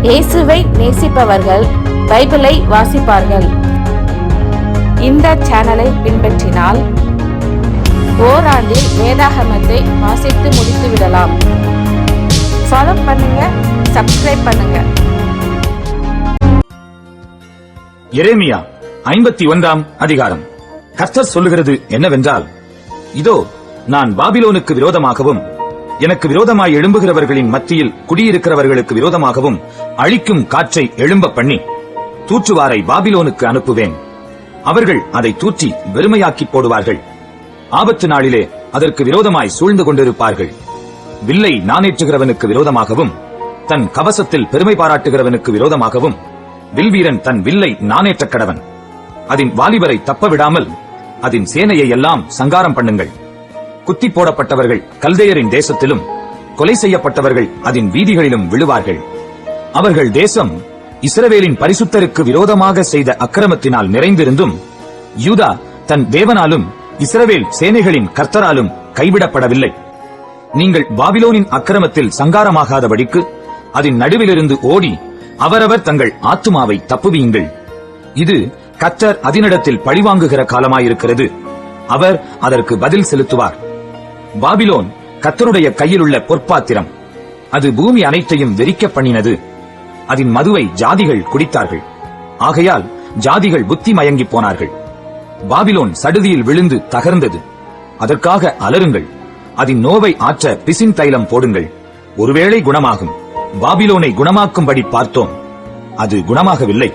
இயேசுவை நேசிப்பவர்கள் பைபிளை வாசிப்பார்கள். இந்த சேனலை பின்பற்றினால் ஓராண்டில் வேதாகமத்தை வாசித்து முடித்து விடலாம். ஃபாலோ பண்ணுங்க, சப்ஸ்கிரைப் பண்ணுங்க. எரேமியா 51 அதிகாரம். கர்த்தர் சொல்லுகிறது என்னவென்றால், இதோ நான் பாபிலோனுக்கு விரோதமாகவும் எனக்கு விரோதமாய் எழும்புகிறவர்களின் மத்தியில் குடியிருக்கிறவர்களுக்கு விரோதமாகவும் அழிக்கும் காற்றை எழும்ப பண்ணி தூற்றுவாரை பாபிலோனுக்கு அனுப்புவேன். அவர்கள் அதை தூற்றி வெறுமையாக்கி போடுவார்கள். ஆபத்து நாளிலே அதற்கு விரோதமாய் சூழ்ந்து கொண்டிருப்பார்கள். வில்லை நாணேற்றுகிறவனுக்கு விரோதமாகவும் தன் கவசத்தில் பெருமை பாராட்டுகிறவனுக்கு விரோதமாகவும் வில்வீரன் தன் வில்லை நாணேற்ற கடவன். அதன் வாலிபரை தப்ப விடாமல் அதன் சேனையை எல்லாம் சங்காரம் பண்ணுங்கள். குத்தி போடப்பட்டவர்கள் கல்தேயரின் தேசத்திலும் கொலை செய்யப்பட்டவர்கள் அதன் வீதிகளிலும் விழுவார்கள். அவர்கள் தேசம் இஸ்ரவேலின் பரிசுத்தருக்கு விரோதமாக செய்த அக்கிரமத்தினால் நிறைந்திருந்தும் யூதா தன் தேவனாலும் இஸ்ரவேல் சேனைகளின் கர்த்தராலும் கைவிடப்படவில்லை. நீங்கள் பாபிலோனின் அக்கிரமத்தில் சங்காரமாகாதபடிக்கு அதன் நடுவிலிருந்து ஓடி அவரவர் தங்கள் ஆத்துமாவை தப்புவியுங்கள். இது கர்த்தர் அதனிடத்தில் பழிவாங்குகிற காலமாயிருக்கிறது. அவர் அதற்கு பதில் செலுத்துவார். பாபிலோன் கர்த்தருடைய கையிலுள்ள பொற்பாத்திரம். அது பூமி அனைத்தையும் வெறிக்க பண்ணினது. அதன் மதுவை ஜாதிகள் குடித்தார்கள். ஆகையால் ஜாதிகள் புத்தி மயங்கி போனார்கள். பாபிலோன் சடுதியில் விழுந்து தகர்ந்தது. அதற்காக அலறுங்கள். அதன் நோவை ஆற்ற பிசின் தைலம் போடுங்கள். ஒருவேளை குணமாகும். பாபிலோனை குணமாக்கும்படி பார்த்தோம், அது குணமாகவில்லை.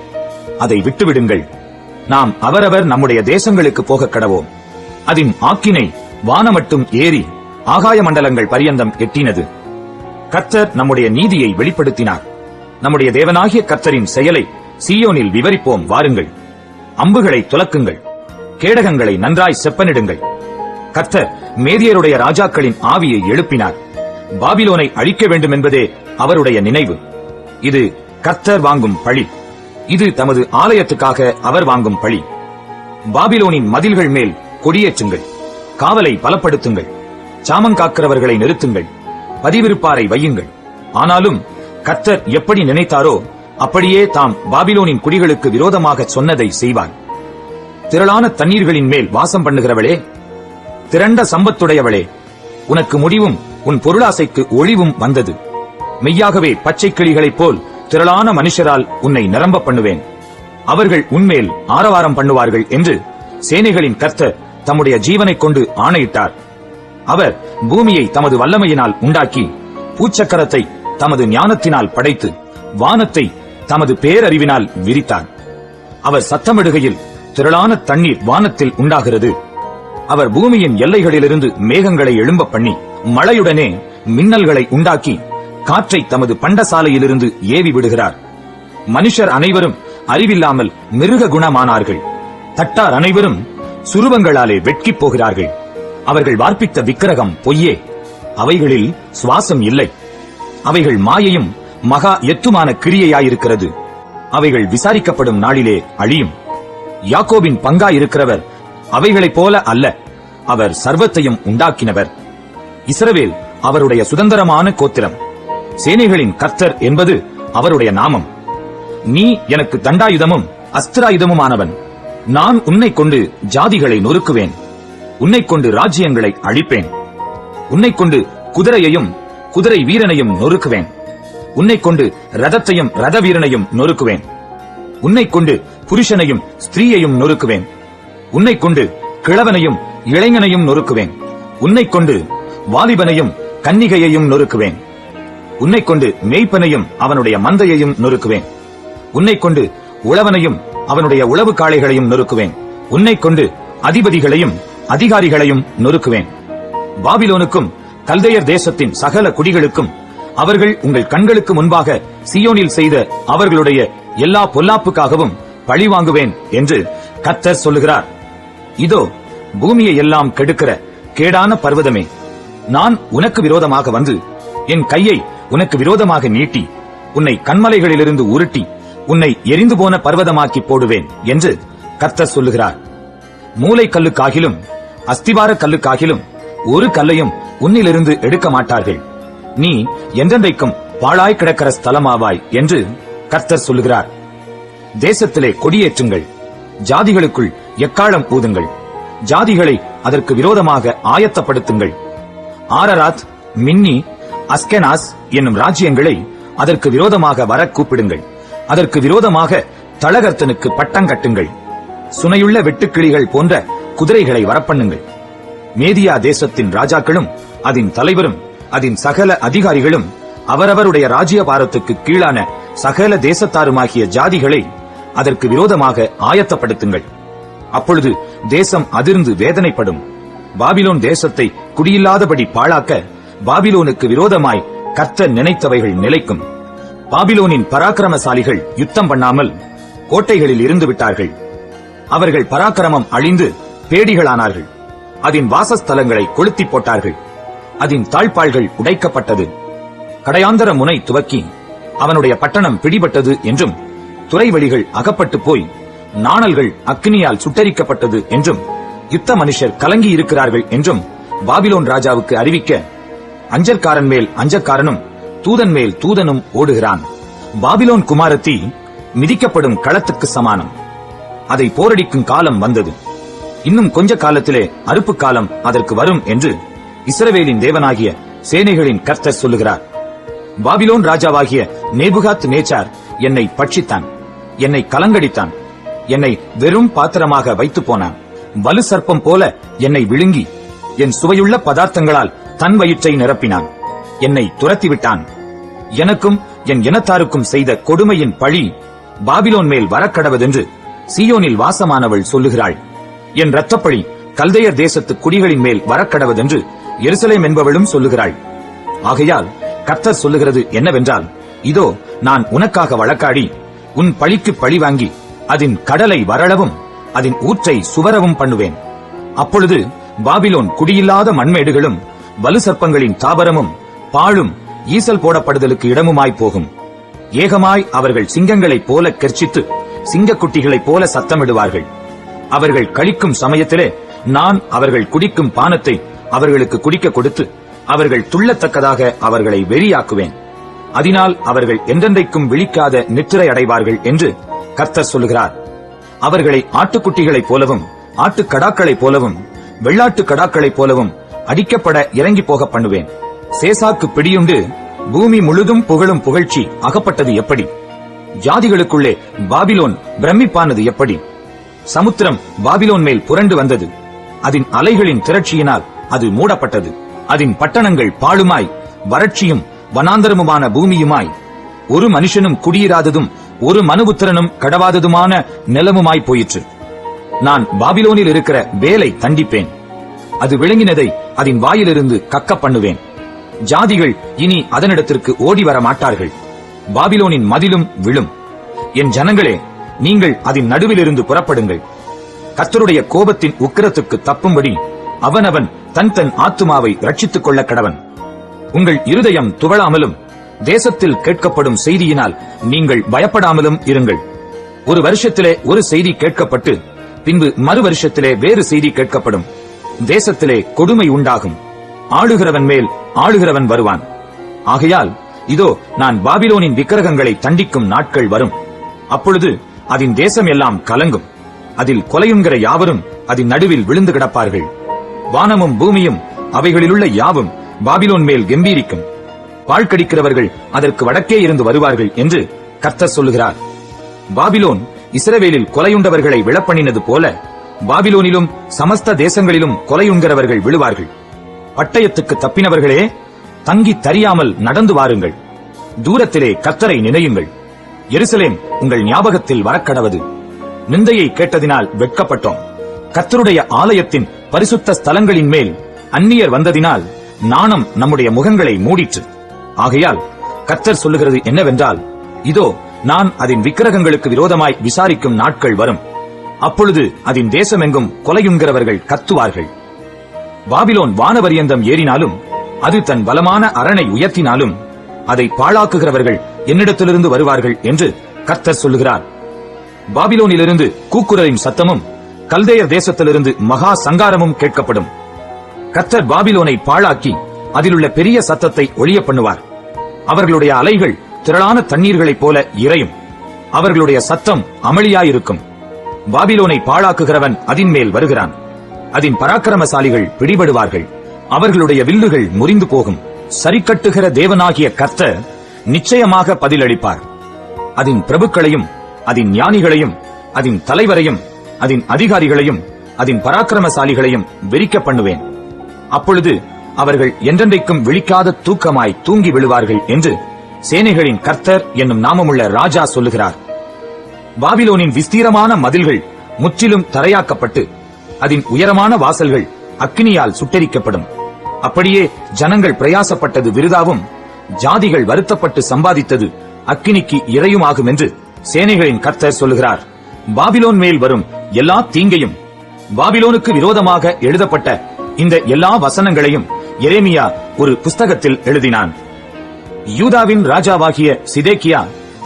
அதை விட்டுவிடுங்கள். நாம் அவரவர் நம்முடைய தேசங்களுக்கு போக கடவோம். அதன் ஆக்கினை வானமட்டும் ஏறி ஆகாய மண்டலங்கள் பரியந்தம் எட்டினது. கர்த்தர் நம்முடைய நீதியை வெளிப்படுத்தினார். நம்முடைய தேவனாகிய கர்த்தரின் செயலை சீயோனில் விவரிப்போம் வாருங்கள். அம்புகளை துலக்குங்கள், கேடகங்களை நன்றாய் செப்பனிடுங்கள். கர்த்தர் மேதியருடைய ராஜாக்களின் ஆவியை எழுப்பினார். பாபிலோனை அழிக்க வேண்டும் என்பதே அவருடைய நினைவு. இது கர்த்தர் வாங்கும் பழி. இது தமது ஆலயத்துக்காக அவர் வாங்கும் பழி. பாபிலோனின் மதில்கள் மேல் கொடியேற்றுங்கள். காவலை பலப்படுத்துங்கள். சாமங்காக்கிறவர்களை நிறுத்துங்கள். பதிவிருப்பாரை வையுங்கள். ஆனாலும் கர்த்தர் எப்படி நினைத்தாரோ அப்படியே தாம் பாபிலோனின் குடிகளுக்கு விரோதமாக சொன்னதை செய்வார். திரளான தண்ணீர்களின் மேல் வாசம் பண்ணுகிறவளே, திரண்ட சம்பத்துடையவளே, உனக்கு முடிவும் உன் பொருளாசைக்கு ஒளிவும் வந்தது. மெய்யாகவே பச்சை கிளிகளைப் போல் திரளான மனுஷரால் உன்னை நிரம்ப பண்ணுவேன். அவர்கள் உன்மேல் ஆரவாரம் பண்ணுவார்கள் என்று சேனைகளின் கர்த்தர் தம்முடைய ஜீவனைக் கொண்டு ஆணையிட்டார். அவர் பூமியை தமது வல்லமையினால் உண்டாக்கி பூச்சக்கரத்தை தமது ஞானத்தினால் படைத்து வானத்தை தமது பேரறிவினால் விரித்தார். அவர் சத்தமிடுகையில் திரளான தண்ணீர் வானத்தில் உண்டாகிறது. அவர் பூமியின் எல்லைகளிலிருந்து மேகங்களை எழும்ப பண்ணி மழையுடனே மின்னல்களை உண்டாக்கி காற்றை தமது பண்டசாலையிலிருந்து ஏவி விடுகிறார். மனுஷர் அனைவரும் அறிவில்லாமல் மிருக குணமானார்கள். தட்டார் அனைவரும் சுருவங்களாலே வெட்கிப் போகிறார்கள். அவர்கள் வார்ப்பித்த விக்கிரகம் பொய்யே, அவைகளில் சுவாசம் இல்லை. அவைகள் மாயையும் மகா எத்துமான கிரியையாயிருக்கிறது. அவைகள் விசாரிக்கப்படும் நாளிலே அழியும். யாக்கோபின் பங்காயிருக்கிறவர் அவைகளைப் போல அல்ல. அவர் சர்வத்தையும் உண்டாக்கினவர். இஸ்ரவேல் அவருடைய சுதந்திரமான கோத்திரம். சேனைகளின் கர்த்தர் என்பது அவருடைய நாமம். நீ எனக்கு தண்டாயுதமும் அஸ்திராயுதமுமானவன். நான் உன்னை கொண்டு ஜாதிகளை நொறுக்குவேன். உன்னை கொண்டு ராஜ்யங்களை அழிப்பேன். உன்னை கொண்டு குதிரையையும் குதிரை வீரனையும் நொறுக்குவேன். உன்னை கொண்டு ரதத்தையும் ரத வீரனையும் நொறுக்குவேன். உன்னை கொண்டு புருஷனையும் ஸ்திரீயையும் நொறுக்குவேன். உன்னை கொண்டு கிழவனையும் இளைஞனையும் நொறுக்குவேன். உன்னை கொண்டு வாலிபனையும் கன்னிகையையும் நொறுக்குவேன். உன்னை கொண்டு மேய்ப்பனையும் அவனுடைய மந்தையையும் நொறுக்குவேன். உன்னை கொண்டு உழவனையும் அவனுடைய உழவு காளைகளையும் நொறுக்குவேன். உன்னை கொண்டு அதிபதிகளையும் அதிகாரிகளையும் நொறுக்குவேன். பாபிலோனுக்கும் கல்தேயர் தேசத்தின் சகல குடிகளுக்கும் அவர்கள் உங்கள் கண்களுக்கு முன்பாக சீயோனில் செய்த அவர்களுடைய எல்லா பொல்லாப்புக்காகவும் பழி வாங்குவேன் என்று கர்த்தர் சொல்லுகிறார். இதோ பூமியை எல்லாம் கெடுக்கிற கேடான பர்வதமே, நான் உனக்கு விரோதமாக வந்து என் கையை உனக்கு விரோதமாக நீட்டி உன்னை கண்மலைகளிலிருந்து உருட்டி உன்னை எரிந்து போன பர்வதமாக்கி போடுவேன் என்று கர்த்தர் சொல்லுகிறார். மூலை கல்லுக்காகிலும் அஸ்திவார கல்லுக்காகிலும் ஒரு கல்லையும் உன்னிலிருந்து எடுக்க மாட்டார்கள். நீ என்றென்றைக்கும் பாழாய் கிடக்கிற ஸ்தலமாவாய் என்று கர்த்தர் சொல்லுகிறார். தேசத்திலே கொடியேற்றுங்கள், ஜாதிகளுக்குள் எக்காளம் ஊதுங்கள், ஜாதிகளை அதற்கு விரோதமாக ஆயத்தப்படுத்துங்கள். ஆரராத், மின்னி, அஸ்கெனாஸ் என்னும் ராஜ்யங்களை அதற்கு விரோதமாக வர கூப்பிடுங்கள். அதற்கு விரோதமாக தளகர்த்தனுக்கு பட்டங்கட்டுங்கள். சுனையுள்ள வெட்டுக்கிளிகள் போன்ற குதிரைகளை வரப்பண்ணுங்கள். மேதியா தேசத்தின் ராஜாக்களும் அதன் தலைவரும் அதன் சகல அதிகாரிகளும் அவரவருடைய ராஜ்யபாரத்துக்கு கீழான சகல தேசத்தாருமாகிய ஜாதிகளை அதற்கு விரோதமாக ஆயத்தப்படுத்துங்கள். அப்பொழுது தேசம் அதிர்ந்து வேதனைப்படும். பாபிலோன் தேசத்தை குடியில்லாதபடி பாழாக்க பாபிலோனுக்கு விரோதமாய் கர்த்தர் நினைத்தவைகள் நிலைக்கும். பாபிலோனின் பராக்கிரமசாலிகள் யுத்தம் பண்ணாமல் கோட்டைகளில் இருந்து விட்டார்கள். அவர்கள் பராக்கிரமம் அழிந்து பேடிகளானார்கள். அதன் வாசஸ்தலங்களை கொளுத்தி போட்டார்கள். அதன் தாழ்பாள்கள் உடைக்கப்பட்டது. கடையாந்தர முனை துவக்கி அவனுடைய பட்டணம் பிடிபட்டது என்றும், துறைவழிகள் அகப்பட்டு போய் நாணல்கள் அக்னியால் சுட்டரிக்கப்பட்டது என்றும், யுத்த மனுஷர் கலங்கி இருக்கிறார்கள் என்றும் பாபிலோன் ராஜாவுக்கு அறிவிக்க, அஞ்சற்காரன் மேல் அஞ்சற்காரனும் தூதன் மேல் தூதனும் ஓடுகிறான். பாபிலோன் குமாரத்தி மிதிக்கப்படும் களத்துக்கு சமானம். அதை போரடிக்கும் காலம் வந்தது. இன்னும் கொஞ்ச காலத்திலே அறுப்பு காலம் அதற்கு வரும் என்று இஸ்ரவேலின் தேவனாகிய சேனைகளின் கர்த்தர் சொல்லுகிறார். பாபிலோன் ராஜாவாகிய நேபுகாத் நேச்சார் என்னை பட்சித்தான், என்னை கலங்கடித்தான், என்னை வெறும் பாத்திரமாக வைத்து போனான். வலு சர்ப்பம் போல என்னை விழுங்கி என் சுவையுள்ள பதார்த்தங்களால் தன் வயிற்றை நிரப்பினான். என்னை துரத்திவிட்டான். எனக்கும் என் இனத்தாருக்கும் செய்த கொடுமையின் பழி பாபிலோன் மேல் வரக்கடவதென்று சீயோனில் வாசமானவள் சொல்லுகிறாள். என் இரத்தப்பழி கல்தையர் தேசத்து குடிகளின் மேல் வரக்கடவதென்று எருசலேம் என்பவளும் சொல்லுகிறாள். ஆகையால் கர்த்தர் சொல்லுகிறது என்னவென்றால், இதோ நான் உனக்காக வழக்காடி உன் பழிக்கு பழி வாங்கி அதன் கடலை வறளவும் அதன் ஊற்றை சுவரவும் பண்ணுவேன். அப்பொழுது பாபிலோன் குடியில்லாத மண்மேடுகளும் வலு சர்ப்பங்களின் தாபரமும் பாழும் ஈசல் போடப்படுதலுக்கு இடமுமாய் போகும். ஏகமாய் அவர்கள் சிங்கங்களைப் போல கெர்ச்சித்து சிங்கக்குட்டிகளைப் போல சத்தமிடுவார்கள். அவர்கள் கழிக்கும் சமயத்திலே நான் அவர்கள் குடிக்கும் பானத்தை அவர்களுக்கு குடிக்க கொடுத்து அவர்கள் துள்ளத்தக்கதாக அவர்களை வெறியாக்குவேன். அதனால் அவர்கள் என்றென்றைக்கும் விழிக்காத நித்திரை அடைவார்கள் என்று கர்த்தர் சொல்லுகிறார். அவர்களை ஆட்டுக்குட்டிகளைப் போலவும் ஆட்டுக்கடாக்களைப் போலவும் வெள்ளாட்டு கடாக்களைப் போலவும் அடிக்கப்பட இறங்கி போக பண்ணுவேன். சேசாக்கு பிடியுண்டு பூமி முழுதும் புகழும் புகழ்ச்சி அகப்பட்டது எப்படி? ஜாதிகளுக்குள்ளே பாபிலோன் பிரமிப்பானது எப்படி? சமுத்திரம் பாபிலோன் மேல் புரண்டு வந்தது. அதன் அலைகளின் திரட்சியினால் அது மூடப்பட்டது. அதன் பட்டணங்கள் பாழுமாய் வறட்சியும் வனாந்தரமுமான பூமியுமாய் ஒரு மனுஷனும் குடியிராததும் ஒரு மனுபுத்திரனும் கடவாததுமான நிலமுமாய் போயிற்று. நான் பாபிலோனில் இருக்கிற வேலை தண்டிப்பேன். அது விளங்கினதை அதன் வாயிலிருந்து கக்க பண்ணுவேன். ஜாதிகள் இனி அதனிடத்திற்கு ஓடி வர மாட்டார்கள். பாபிலோனின் மதிலும் விழும். என் ஜனங்களே, நீங்கள் அதன் நடுவிலிருந்து புறப்படுங்கள். கர்த்தருடைய கோபத்தின் உக்கிரத்துக்கு தப்பும்படி அவனவன் தன் தன் ஆத்துமாவை ரட்சித்துக் கொள்ள கடவன். உங்கள் இருதயம் துவளாமலும் தேசத்தில் கேட்கப்படும் செய்தியினால் நீங்கள் பயப்படாமலும் இருங்கள். ஒரு வருஷத்திலே ஒரு செய்தி கேட்கப்பட்டு பின்பு மறு வருஷத்திலே வேறு செய்தி கேட்கப்படும். தேசத்திலே கொடுமை உண்டாகும். ஆளுகிறவன் மேல் ஆளுகிறவன் வருவான். ஆகையால் இதோ நான் பாபிலோனின் விக்கிரகங்களை தண்டிக்கும் நாட்கள் வரும். அப்பொழுது அதன் தேசம் எல்லாம் கலங்கும். அதில் கொலையுண்கிற யாவரும் அதன் நடுவில் விழுந்து கிடப்பார்கள். வானமும் பூமியும் அவைகளிலுள்ள யாவும் பாபிலோன் மேல் கெம்பீரிக்கும். பாழ்கடிக்கிறவர்கள் அதற்கு வடக்கே இருந்து வருவார்கள் என்று கர்த்தர் சொல்லுகிறார். பாபிலோன் இஸ்ரவேலில் கொலையுண்டவர்களை விழப்பண்ணினது போல பாபிலோனிலும் சமஸ்த தேசங்களிலும் கொலையுண்கிறவர்கள் விழுவார்கள். பட்டயத்துக்கு தப்பினவர்களே, தங்கி தறியாமல் நடந்து வாருங்கள். தூரத்திலே கர்த்தரை நினையுங்கள். எருசலேம் உங்கள் ஞாபகத்தில் வரக்கடவது. நிந்தையை கேட்டதினால் வெட்கப்பட்டோம். கர்த்தருடைய ஆலயத்தின் பரிசுத்த ஸ்தலங்களின் மேல் அந்நியர் வந்ததினால் நாணம் நம்முடைய முகங்களை மூடிற்று. ஆகையால் கர்த்தர் சொல்லுகிறது என்னவென்றால், இதோ நான் அதன் விக்கிரகங்களுக்கு விரோதமாய் விசாரிக்கும் நாட்கள் வரும். அப்பொழுது அதன் தேசமெங்கும் கொலையுண்கிறவர்கள் கத்துவார்கள். பாபிலோன் வானவரியந்தம் ஏறினாலும் அது தன் பலமான அரணை உயர்த்தினாலும் அதை பாழாக்குகிறவர்கள் என்னிடத்திலிருந்து வருவார்கள் என்று கர்த்தர் சொல்லுகிறார். பாபிலோனிலிருந்து கூக்குரலின் சத்தமும் கல்தேயர் தேசத்திலிருந்து மகா சங்காரமும் கேட்கப்படும். கர்த்தர் பாபிலோனை பாழாக்கி அதிலுள்ள பெரிய சத்தத்தை ஒழிய பண்ணுவார். அவர்களுடைய அலைகள் திரளான தண்ணீர்களைப் போல இறையும். அவர்களுடைய சத்தம் அமளியாயிருக்கும். பாபிலோனை பாழாக்குகிறவன் அதின் மேல் வருகிறான். அதன் பராக்கிரமசாலிகள் பிடிபடுவார்கள். அவர்களுடைய வில்லுகள் முறிந்து போகும். சரிக்கட்டுகிற தேவனாகிய கர்த்தர் நிச்சயமாக பதிலளிப்பார். அதன் பிரபுக்களையும் அதன் ஞானிகளையும் அதன் தலைவரையும் அதன் அதிகாரிகளையும் அதன் பராக்கிரமசாலிகளையும் வெறிக்க பண்ணுவேன். அப்பொழுது அவர்கள் என்றென்றைக்கும் விழிக்காத தூக்கமாய் தூங்கி விழுவார்கள் என்று சேனைகளின் கர்த்தர் என்னும் நாமமுள்ள ராஜா சொல்லுகிறார். பாபிலோனின் விஸ்தீரமான மதில்கள் முற்றிலும் தரையாக்கப்பட்டு அதன் உயரமான வாசல்கள் அக்கினியால் சுட்டெரிக்கப்படும். அப்படியே ஜனங்கள் பிரயாசப்பட்டது விருதாவும் ஜாதிகள் வருத்தப்பட்டு சம்பாதித்தது அக்கினிக்கு இரையுமாகும் என்று சேனைகளின் கர்த்தர் சொல்லுகிறார். பாபிலோன் மேல் வரும் எல்லா தீங்கையும், பாபிலோனுக்கு விரோதமாக எழுதப்பட்ட இந்த எல்லா வசனங்களையும் எரேமியா ஒரு புஸ்தகத்தில் எழுதினான். யூதாவின் ராஜாவாகிய சிதேக்கியா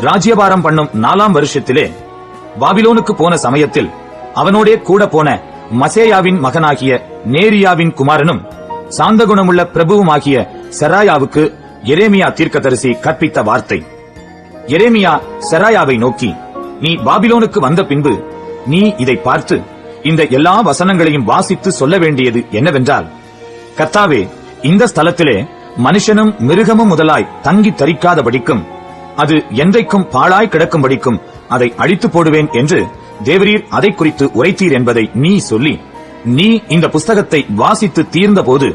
ராஜ்யபாரம் பண்ணும் 4ஆம் வருஷத்திலே பாபிலோனுக்கு போன சமயத்தில் அவனோடே கூட போன மசேயாவின் மகனாகிய நேரியாவின் குமாரனும் சாந்தகுணமுள்ள பிரபுவுமாகிய செராயாவுக்கு எரேமியா தீர்க்கதரிசி கற்பித்த வார்த்தை. எரேமியா செராயாவை நோக்கி, நீ பாபிலோனுக்கு வந்த பின்பு நீ இதை பார்த்து இந்த எல்லா வசனங்களையும் வாசித்து சொல்ல வேண்டியது என்னவென்றால், கர்த்தாவே, இந்த ஸ்தலத்திலே மனுஷனும் மிருகமும் முதலாய் தங்கி தரிக்காதபடிக்கும் அது என்றைக்கும் பாழாய் கிடக்கும்படிக்கும் அதை அழித்து போடுவேன் என்று தேவரீர் அதை குறித்து உரைத்தீர் என்பதை நீ சொல்லி, நீ இந்த புஸ்தகத்தை வாசித்து தீர்ந்தபோது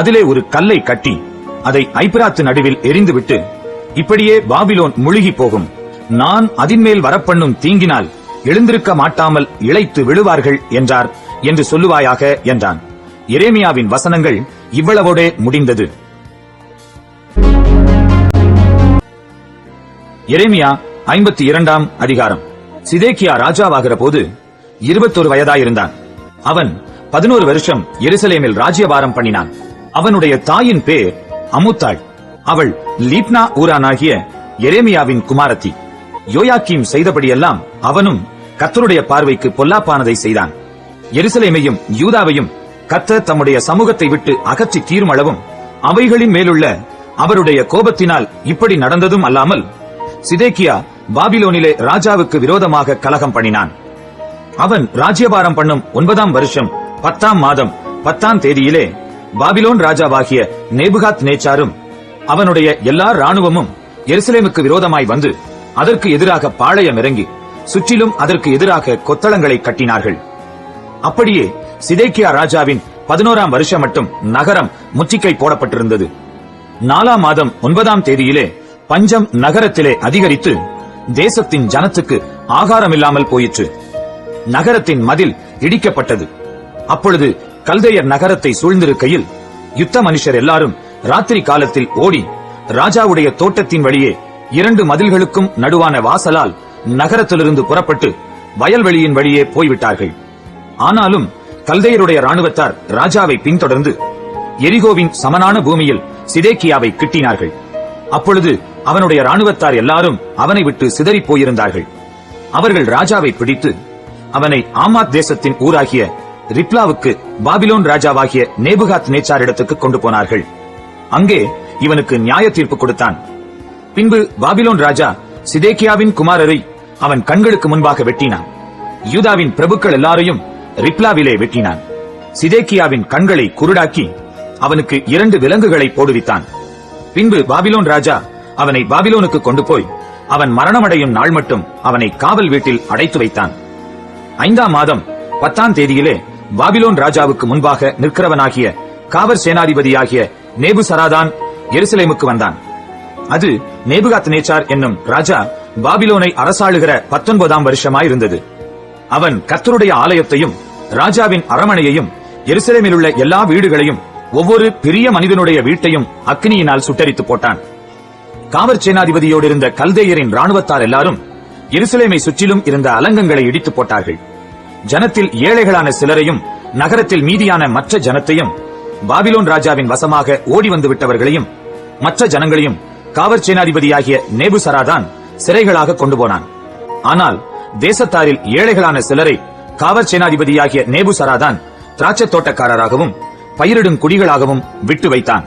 அதிலே ஒரு கல்லை கட்டி அதை ஐபிராத்து நடுவில் எரிந்துவிட்டு, இப்படியே பாபிலோன் முழுகி போகும், நான் அதின்மேல் வரப்பண்ணும் தீங்கினால் எழுந்திருக்க மாட்டாமல் இளைத்து விழுவார்கள் என்றார் என்று சொல்லுவாயாக என்றான். எரேமியாவின் வசனங்கள் இவ்வளவோடே முடிந்தது. எரேமியா 52ஆம் அதிகாரம். சிதேக்கியா ராஜாவாகிற போது 21 வயதாயிருந்தான். அவன் 11 வருஷம் எருசலேமில் ராஜ்யபாரம் பண்ணினான். அவனுடைய தாயின் பேர் அமுத்தாள். அவள் லீப்னா ஊரானாகிய எரேமியாவின் குமாரத்தி. யோயாக்கீம் செய்தபடியெல்லாம் அவனும் கர்த்தருடைய பார்வைக்கு பொல்லாப்பானதை செய்தான். எருசலேமையும் யூதாவையும் கர்த்தர் தம்முடைய சமூகத்தை விட்டு அகற்றி தீரும் அளவும் அவைகளின் மேலுள்ள அவருடைய கோபத்தினால் இப்படி நடந்ததும் அல்லாமல், சிதேக்கியா பாபிலோனிலே ராஜாவுக்கு விரோதமாக கலகம் பண்ணினான். அவன் ராஜ்யபாரம் பண்ணும் 9ஆம் வருஷம் 10ஆம் மாதம் 10ஆம் தேதியிலே பாபிலோன் ராஜாவாகிய நேபுகாத் நேச்சாரும் அவனுடைய எல்லா ராணுவமும் எருசலேமுக்கு விரோதமாய் வந்து அதற்கு எதிராக பாளையம் இறங்கி சுற்றிலும் அதற்கு எதிராக கொத்தளங்களை கட்டினார்கள். அப்படியே சிதேக்கியா ராஜாவின் 11ஆம் வருஷம் மட்டும் நகரம் முற்றுகை போடப்பட்டிருந்தது. 4ஆம் மாதம் 9ஆம் தேதியிலே பஞ்சம் நகரத்திலே அதிகரித்து தேசத்தின் ஜனத்துக்கு ஆகாரமில்லாமல் போயிற்று. நகரத்தின் மதில் இடிக்கப்பட்டது. அப்பொழுது கல்தையர் நகரத்தை சூழ்ந்திருக்கையில் யுத்த மனுஷர் எல்லாரும் ராத்திரி காலத்தில் ஓடி ராஜாவுடைய தோட்டத்தின் வழியே 2 மதில்களுக்கும் நடுவான வாசலால் நகரத்திலிருந்து புறப்பட்டு வயல்வெளியின் வழியே போய்விட்டார்கள். ஆனாலும் கல்தையருடைய ராணுவத்தார் ராஜாவை பின்தொடர்ந்து எரிகோவின் சமனான பூமியில் சிதேக்கியாவை கிட்டினார்கள். அப்பொழுது அவனுடைய ராணுவத்தார் எல்லாரும் அவனை விட்டு சிதறிப் போயிருந்தார்கள். அவர்கள் ராஜாவை பிடித்து அவனை ஆமாத் தேசத்தின் ஊராகிய ரிப்லாவுக்கு பாபிலோன் ராஜாவாகிய நேபுகாத் நேச்சாரிடத்துக்கு கொண்டு போனார்கள். அங்கே இவனுக்கு நியாய தீர்ப்பு கொடுத்தான். பின்பு பாபிலோன் ராஜா சிதேக்கியாவின் குமாரரை அவன் கண்களுக்கு முன்பாக வெட்டினான். யூதாவின் பிரபுக்கள் எல்லாரையும் ரிப்லாவிலே வெட்டினான். சிதேக்கியாவின் கண்களை குருடாக்கி அவனுக்கு 2 விலங்குகளை போடுவித்தான். பின்பு பாபிலோன் ராஜா அவனை பாபிலோனுக்கு கொண்டு போய் அவன் மரணமடையும் நாள் மட்டும் அவனை காவல் வீட்டில் அடைத்து வைத்தான். 5ஆம் மாதம் 10ஆம் தேதியிலே பாபிலோன் ராஜாவுக்கு முன்பாக நிற்கிறவனாகிய காவல் சேனாதிபதியாகிய நேபுசராதான் எருசலேமுக்கு வந்தான். அது நேபுகாத் நேச்சார் என்னும் ராஜா பாபிலோனை அரசாளுகிற 19ஆம் வருஷமாயிருந்தது. அவன் கர்த்தருடைய ஆலயத்தையும் ராஜாவின் அரமனையையும் எருசலேமில் உள்ள எல்லா வீடுகளையும் ஒவ்வொரு பெரிய மனிதனுடைய வீட்டையும் அக்கினியினால் சுட்டரித்து போட்டான். காவற் சேனாதிபதியோடு இருந்த கல்தேயரின் ராணுவத்தார் எல்லாரும் எருசலேமை சுற்றிலும் இருந்த அலங்கங்களை இடித்து போட்டார்கள். ஜனத்தில் ஏழைகளான சிலரையும் நகரத்தில் மீதியான மற்ற ஜனத்தையும் பாபிலோன் ராஜாவின் வசமாக ஓடி வந்து விட்டவர்களையும் மற்ற ஜனங்களையும் காவற் சேனாதிபதியாகிய நேபுசராதான் சிறைகளாக கொண்டு போனான். ஆனால் தேசத்தாரில் ஏழைகளான சிலரை காவற் சேனாதிபதியாகிய நேபுசராதான் திராட்சை தோட்டக்காரராகவும் பயிரிடும் குடிகளாகவும் விட்டு வைத்தான்.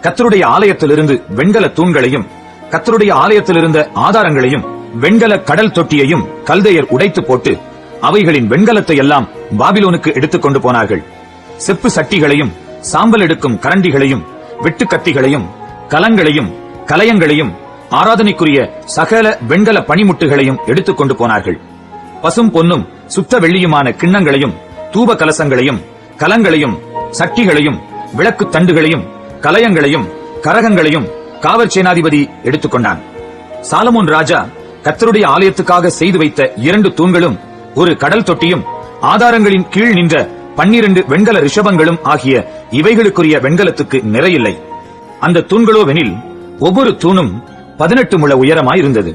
கர்த்தருடைய ஆலயத்திலிருந்து வெண்கல தூண்களையும் கர்த்தருடைய ஆலயத்திலிருந்த ஆதாரங்களையும் வெண்கல கடல் தொட்டியையும் கல்தையர் உடைத்து போட்டு அவைகளின் வெண்கலத்தை எல்லாம் பாபிலோனுக்கு எடுத்துக்கொண்டு போனார்கள். செப்பு சட்டிகளையும் சாம்பல் எடுக்கும் கரண்டிகளையும் வெட்டுக்கத்திகளையும் கலங்களையும் கலயங்களையும் ஆராதனைக்குரிய சகல வெண்கல பணிமுட்டுகளையும் எடுத்துக்கொண்டு போனார்கள். பசும் பொன்னும் சுத்த வெள்ளியுமான கிண்ணங்களையும் தூப கலசங்களையும் கலங்களையும் சட்டிகளையும் விளக்கு தண்டுகளையும் கலயங்களையும் கரகங்களையும் காவற் சேனாதிபதி எடுத்துக்கொண்டான். சாலமோன் ராஜா கர்த்தருடைய ஆலயத்துக்காக செய்து வைத்த 2 தூண்களும் ஒரு கடல் தொட்டியும் ஆதாரங்களின் கீழ் நின்ற 12 வெண்கல ரிஷபங்களும் ஆகிய இவைகளுக்குரிய வெண்கலத்துக்கு நிறையில்லை. அந்த தூண்களோவெனில் ஒவ்வொரு தூணும் 18 முழ உயரமாயிருந்தது.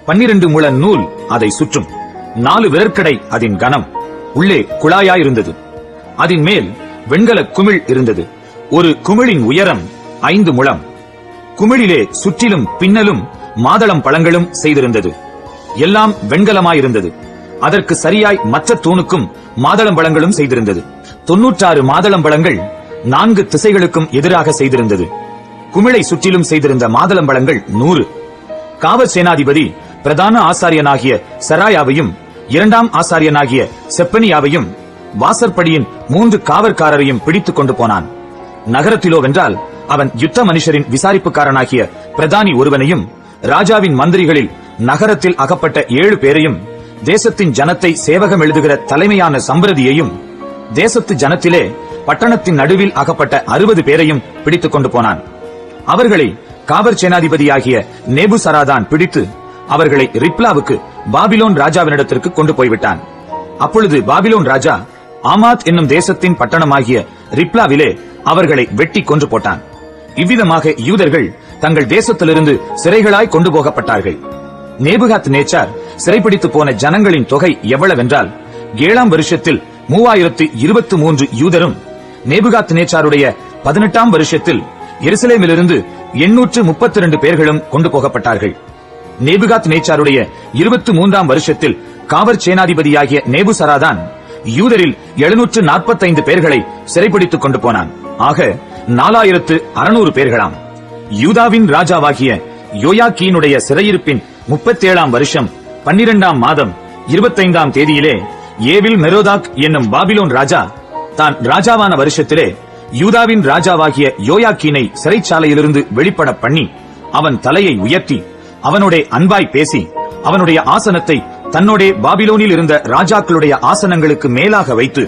12 முழ நூல் அதை சுற்றும். 4 விரற்கடை அதன் கனம். உள்ளே குழாயாயிருந்தது. அதன் மேல் வெண்கல குமிழ் இருந்தது. ஒரு குமிழின் உயரம் 5 முழம். குமிழிலே சுற்றிலும் பின்னலும் மாதளம் பழங்களும் செய்திருந்தது. எல்லாம் வெண்கலமாயிருந்தது. அதற்கு சரியாய் மற்ற தூணுக்கும் மாதளம் பழங்களும் செய்திருந்தது. 96 மாதளம் பழங்கள் 4 திசைகளுக்கும் எதிராக செய்திருந்தது. குமிழை சுற்றிலும் செய்திருந்த மாதளம் பழங்கள் 100. காவற் சேனாதிபதி பிரதான ஆசாரியனாகிய சராயாவையும் 2ஆம் ஆசாரியனாகிய செப்பனியாவையும் வாசற்படியின் 3 காவற்காரரையும் பிடித்துக் கொண்டு போனான். நகரத்திலோ வென்றால் அவன் யுத்த மனுஷரின் விசாரிப்புக்காரனாகிய பிரதானி ஒருவனையும் ராஜாவின் மந்திரிகளில் நகரத்தில் அகப்பட்ட 7 பேரையும் தேசத்தின் ஜனத்தை சேவகம் எழுதுகிற தலைமையான சம்பிரதியையும் தேசத்து ஜனத்திலே பட்டணத்தின் நடுவில் அகப்பட்ட 60 பேரையும் பிடித்துக் கொண்டு போனான். அவர்களை காவற் சேனாதிபதியாகிய நேபுசராதான் பிடித்து அவர்களை ரிப்லாவுக்கு பாபிலோன் ராஜாவினிடத்திற்கு கொண்டு போய்விட்டான். அப்பொழுது பாபிலோன் ராஜா ஆமாத் என்னும் தேசத்தின் பட்டணமாகிய ரிப்லாவிலே அவர்களை வெட்டி கொன்று போட்டான். இவ்விதமாக யூதர்கள் தங்கள் தேசத்திலிருந்து சிறைகளாய் கொண்டு போகப்பட்டார்கள். நேபுகாத் நேச்சார் சிறைப்பிடித்து போன ஜனங்களின் தொகை எவ்வளவென்றால் 7ஆம் வருஷத்தில் 3023 யூதரும் நேபுகாத் நேச்சாருடைய 18ஆம் வருஷத்தில் எருசலேமிலிருந்து 832 பேர்களும் கொண்டு போகப்பட்டார்கள். நேபுகாத் நேச்சாருடைய 23ஆம் வருஷத்தில் காவற் சேனாதிபதியாகிய நேபுசராதான் யூதரில் 745 பேர்களை சிறைப்பிடித்துக் கொண்டு போனான். ஆக 4600 பேர்களாம். யூதாவின் ராஜாவாகிய யோயாக்கீனுடைய சிறையிருப்பின் 37ஆம் வருஷம் 12ஆம் மாதம் 25ஆம் தேதியிலே ஏவில் மெரோதாக் என்னும் பாபிலோன் ராஜா தான் ராஜாவான வருஷத்திலே யூதாவின் ராஜாவாகிய யோயாக்கீனை சிறைச்சாலையிலிருந்து வெளிப்பட பண்ணி அவன் தலையை உயர்த்தி அவனுடைய அன்பாய் பேசி அவனுடைய ஆசனத்தை தன்னோடே பாபிலோனில் இருந்த ராஜாக்களுடைய ஆசனங்களுக்கு மேலாக வைத்து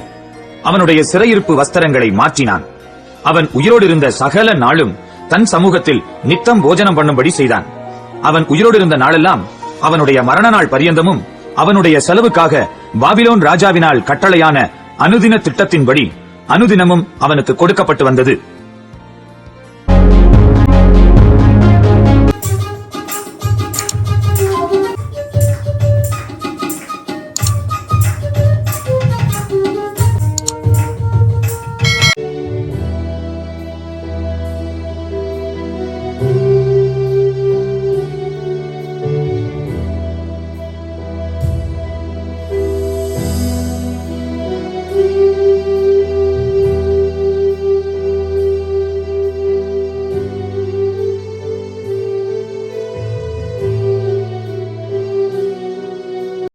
அவனுடைய சிறையிருப்பு வஸ்திரங்களை மாற்றினான். அவன் உயிரோடு இருந்த சகல நாளும் தன் சமூகத்தில் நித்தம் போஜனம் பண்ணும்படி செய்தான். அவன் உயிரோடு இருந்த நாளெல்லாம் அவனுடைய மரண நாள் பரியந்தமும் அவனுடைய செலவுக்காக பாபிலோன் ராஜாவினால் கட்டளையான அனுதின திட்டத்தின்படி அனுதினமும் அவனுக்கு கொடுக்கப்பட்டு வந்தது.